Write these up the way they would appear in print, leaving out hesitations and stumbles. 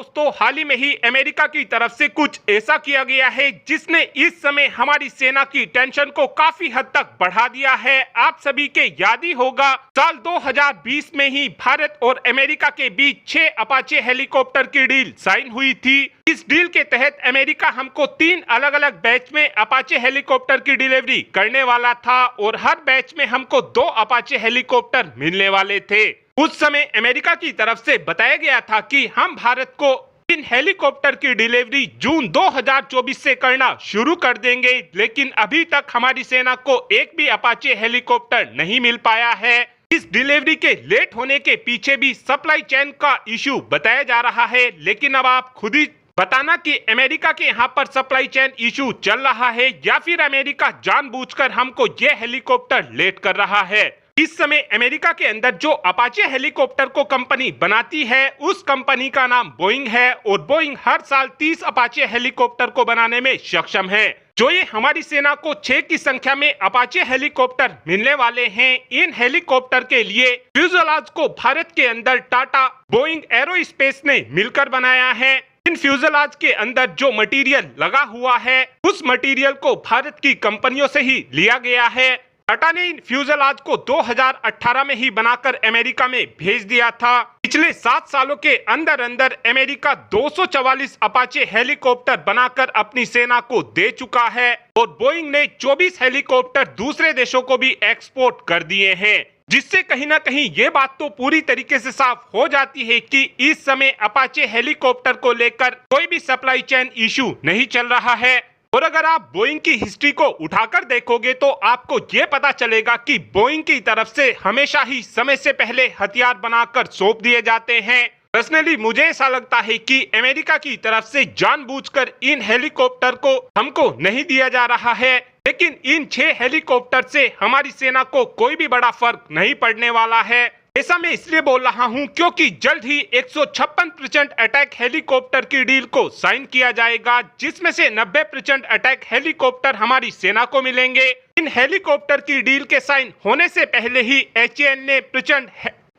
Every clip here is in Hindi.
दोस्तों, हाल ही में ही अमेरिका की तरफ से कुछ ऐसा किया गया है जिसने इस समय हमारी सेना की टेंशन को काफी हद तक बढ़ा दिया है। आप सभी के याद ही होगा, साल 2020 में ही भारत और अमेरिका के बीच 6 अपाचे हेलीकॉप्टर की डील साइन हुई थी। इस डील के तहत अमेरिका हमको 3 अलग अलग बैच में अपाचे हेलीकॉप्टर की डिलीवरी करने वाला था और हर बैच में हमको 2 अपाचे हेलीकॉप्टर मिलने वाले थे। उस समय अमेरिका की तरफ से बताया गया था कि हम भारत को इन हेलीकॉप्टर की डिलीवरी जून 2024 से करना शुरू कर देंगे, लेकिन अभी तक हमारी सेना को एक भी अपाचे हेलीकॉप्टर नहीं मिल पाया है। इस डिलीवरी के लेट होने के पीछे भी सप्लाई चेन का इशू बताया जा रहा है, लेकिन अब आप खुद ही बताना कि अमेरिका के यहाँ पर सप्लाई चेन इशू चल रहा है या फिर अमेरिका जानबूझकर हमको ये हेलीकॉप्टर लेट कर रहा है। इस समय अमेरिका के अंदर जो अपाचे हेलीकॉप्टर को कंपनी बनाती है, उस कंपनी का नाम बोइंग है और बोइंग हर साल 30 अपाचे हेलीकॉप्टर को बनाने में सक्षम है। जो ये हमारी सेना को 6 की संख्या में अपाचे हेलीकॉप्टर मिलने वाले हैं, इन हेलीकॉप्टर के लिए फ्यूजलाज को भारत के अंदर टाटा बोइंग एरोस्पेस ने मिलकर बनाया है। इन फ्यूजलाज के अंदर जो मटेरियल लगा हुआ है, उस मटेरियल को भारत की कंपनियों से ही लिया गया है। टाटा ने इन फ्यूजलाज को 2018 में ही बनाकर अमेरिका में भेज दिया था। पिछले 7 सालों के अंदर अंदर अमेरिका 244 अपाचे हेलीकॉप्टर बनाकर अपनी सेना को दे चुका है और बोइंग ने 24 हेलीकॉप्टर दूसरे देशों को भी एक्सपोर्ट कर दिए हैं, जिससे कहीं ना कहीं ये बात तो पूरी तरीके से साफ हो जाती है कि इस समय अपाचे हेलीकॉप्टर को लेकर कोई भी सप्लाई चेन इशू नहीं चल रहा है। और अगर आप बोइंग की हिस्ट्री को उठाकर देखोगे तो आपको ये पता चलेगा कि बोइंग की तरफ से हमेशा ही समय से पहले हथियार बनाकर सौंप दिए जाते हैं। पर्सनली मुझे ऐसा लगता है कि अमेरिका की तरफ से जानबूझकर इन हेलीकॉप्टर को हमको नहीं दिया जा रहा है, लेकिन इन 6 हेलीकॉप्टर से हमारी सेना को कोई भी बड़ा फर्क नहीं पड़ने वाला है। ऐसा मैं इसलिए बोल रहा हूं क्योंकि जल्द ही 156% अटैक हेलीकॉप्टर की डील को साइन किया जाएगा, जिसमें से 90% अटैक हेलीकॉप्टर हमारी सेना को मिलेंगे। इन हेलीकॉप्टर की डील के साइन होने से पहले ही HAL ने प्रचंड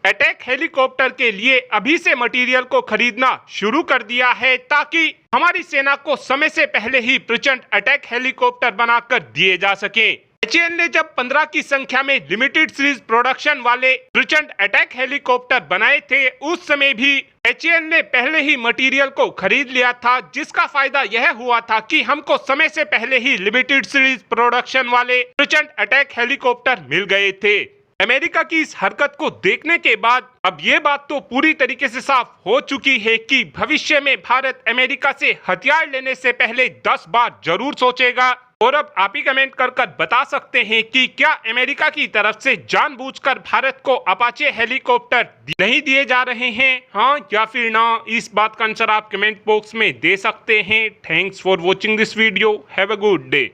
अटैक हेलीकॉप्टर के लिए अभी से मटेरियल को खरीदना शुरू कर दिया है, ताकि हमारी सेना को समय से पहले ही प्रचंड अटैक हेलीकॉप्टर बनाकर दिए जा सके। HAL ने जब 15 की संख्या में लिमिटेड सीरीज प्रोडक्शन वाले प्रचंड अटैक हेलीकॉप्टर बनाए थे, उस समय भी HAL ने पहले ही मटेरियल को खरीद लिया था, जिसका फायदा यह हुआ था कि हमको समय से पहले ही लिमिटेड सीरीज प्रोडक्शन वाले प्रचंड अटैक हेलीकॉप्टर मिल गए थे। अमेरिका की इस हरकत को देखने के बाद अब ये बात तो पूरी तरीके से साफ हो चुकी है कि भविष्य में भारत अमेरिका से हथियार लेने से पहले 10 बार जरूर सोचेगा। और अब आप ही कमेंट कर बता सकते हैं कि क्या अमेरिका की तरफ से जानबूझकर भारत को अपाचे हेलीकॉप्टर नहीं दिए जा रहे हैं, हाँ या फिर ना? इस बात का आंसर आप कमेंट बॉक्स में दे सकते हैं। Thanks for watching this video. Have a good day.